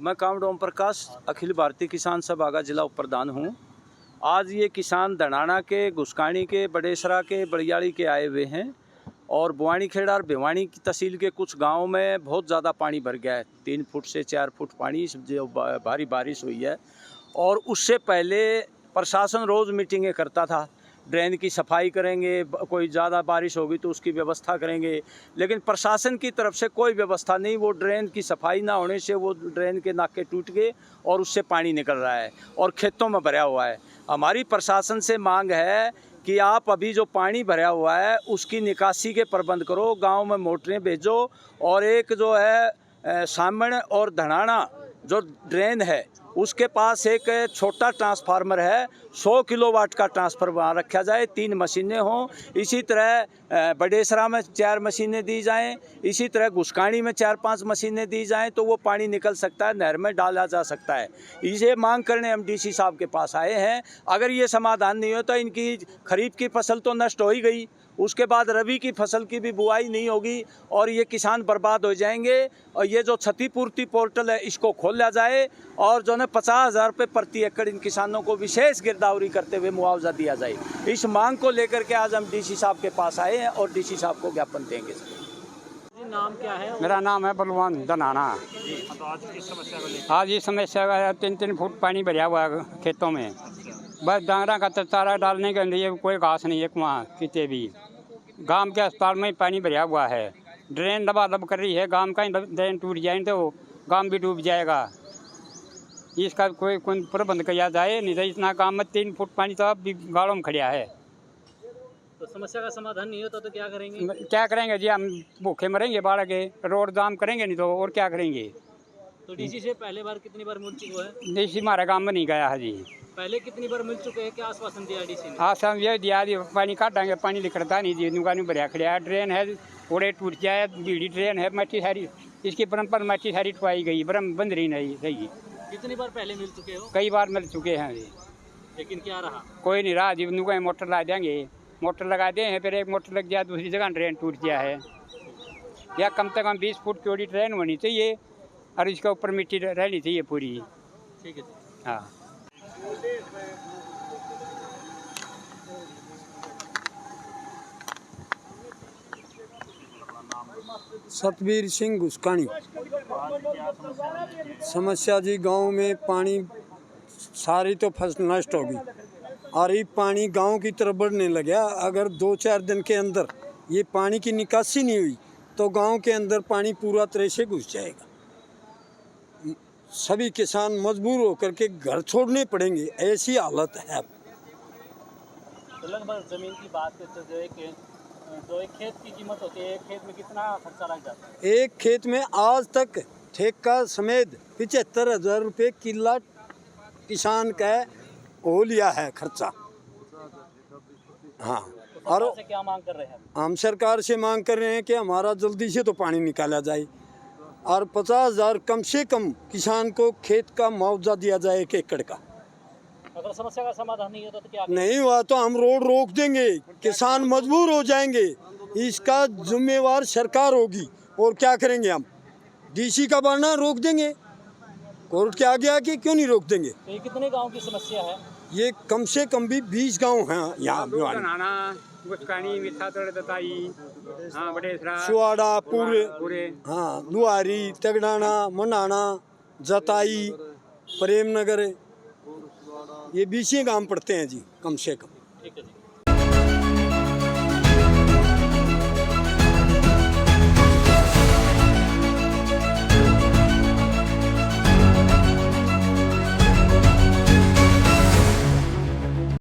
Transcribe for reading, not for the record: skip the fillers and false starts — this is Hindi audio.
मैं कामड़ ओम प्रकाश अखिल भारतीय किसान सभा का जिला उप प्रधान हूँ। आज ये किसान धनाना के, घुसकानी के, बड़ेसरा के, बड़ियाली के आए हुए हैं और बुआनी खेड़ा और भिवानी की तहसील के कुछ गांव में बहुत ज़्यादा पानी भर गया है। 3 फुट से 4 फुट पानी जो भारी बारिश हुई है। और उससे पहले प्रशासन रोज़ मीटिंगें करता था, ड्रेन की सफाई करेंगे, कोई ज़्यादा बारिश होगी तो उसकी व्यवस्था करेंगे, लेकिन प्रशासन की तरफ से कोई व्यवस्था नहीं। वो ड्रेन की सफाई ना होने से वो ड्रेन के नाके टूट गए और उससे पानी निकल रहा है और खेतों में भरा हुआ है। हमारी प्रशासन से मांग है कि आप अभी जो पानी भरा हुआ है उसकी निकासी के प्रबंध करो, गांव में मोटरें भेजो और एक जो है सामण और धनाना जो ड्रेन है उसके पास एक छोटा ट्रांसफार्मर है, 100 किलोवाट का ट्रांसफार्मर वहाँ रखा जाए, 3 मशीनें हों। इसी तरह बड़ेसरा में 4 मशीनें दी जाएं, इसी तरह घुसकानी में 4-5 मशीनें दी जाएं तो वो पानी निकल सकता है, नहर में डाला जा सकता है। इसे मांग करने हम डीसी साहब के पास आए हैं। अगर ये समाधान नहीं हो तो इनकी खरीफ की फसल तो नष्ट हो ही गई, उसके बाद रबी की फसल की भी बुआई नहीं होगी और ये किसान बर्बाद हो जाएंगे। और ये जो क्षतिपूर्ति पोर्टल है इसको खोला जाए और जो है 50,000 रुपये प्रति एकड़ इन किसानों को विशेष गिरदावरी करते हुए मुआवजा दिया जाए। इस मांग को लेकर के आज हम डीसी साहब के पास आए हैं और डीसी साहब को ज्ञापन देंगे। नाम क्या है? मेरा नाम है बलवान धनाना। तो आज किस समस्या को लेकर? आज ये समस्या है 3-3 फुट पानी भरा हुआ है खेतों में। बस डांगरा का चारा डालने के लिए कोई घास नहीं है वहाँ कितने भी। गांव के अस्पताल में पानी भरा हुआ है, ड्रेन दबादब कर रही है, गांव का ड्रेन टूट जाए तो गांव भी डूब जाएगा। इसका कोई प्रबंध किया जाए, नहीं तो इतना गांव में 3 फुट पानी तो अब भी गाड़ों में खड़ा है। तो समस्या का समाधान नहीं होता तो क्या करेंगे? क्या करेंगे जी, हम भूखे मरेंगे बाढ़ के, रोड जाम करेंगे नहीं तो और क्या करेंगे। तो डीसी से पहले बार कितनी बार मिल चुका है? डीसी हमारे गाँव में नहीं गया है जी। पहले कितनी बार मिल चुके हैं? क्या आश्वासन दिया डीसी ने? आसाम ये दिया पानी काटेंगे, पानी निकलता नहीं जी, दुकान भरिया खड़ा है। ड्रेन है थोड़े टूट जाए, बीड़ी ड्रेन है, मट्टी सारी इसकी पर मट्टी सारी टुआई गई, बरम बंद रही नहीं रही। कितनी बार पहले मिल चुके हो? कई बार मिल चुके हैं जी, लेकिन क्या रहा? कोई नहीं रहा जी। दुकान मोटर ला देंगे, मोटर लगा दे हैं, फिर एक मोटर लग जाए दूसरी जगह ड्रेन टूट गया है। या कम से कम 20 फुट चौड़ी ड्रेन होनी चाहिए और इसके ऊपर मिट्टी रहनी चाहिए पूरी। ठीक है। हाँ। सतबीर सिंह घुसकानी। समस्या जी गांव में पानी सारी तो फसल नष्ट होगी और ये पानी गांव की तरफ बढ़ने लगा। अगर 2-4 दिन के अंदर ये पानी की निकासी नहीं हुई तो गांव के अंदर पानी पूरा तरह से घुस जाएगा। सभी किसान मजबूर होकर के घर छोड़ने पड़ेंगे, ऐसी हालत है। तो लगभग जमीन की बात करते जो एक खेत की कीमत होती है, एक खेत में कितना खर्चा लग जाता है? एक खेत में आज तक ठेका समेत 75,000 रुपये किला किसान का हो लिया है खर्चा। हाँ, और से क्या मांग कर रहे हैं? हम सरकार से मांग कर रहे हैं कि हमारा जल्दी से तो पानी निकाला जाए और 50,000 कम से कम किसान को खेत का मुआवजा दिया जाए 1 एकड़ का। अगर समस्या का समाधान नहीं होता तो क्या? नहीं हुआ तो हम रोड रोक देंगे, किसान मजबूर हो जाएंगे। इसका जिम्मेवार सरकार होगी और क्या करेंगे हम? डीसी का बनना रोक देंगे, कोर्ट के आगे आके क्यों नहीं रोक देंगे? तो ये कितने गांव की समस्या है? ये कम से कम भी 20 गांव हैं यहाँ भिवानी, हाँ, बड़ेसरा, सुवाड़ा, पूरे, हाँ, लुहारी, तगड़ाना, मनाना, जताई, प्रेम नगर, ये 20 गांव पड़ते हैं जी कम से कम। ठीक है।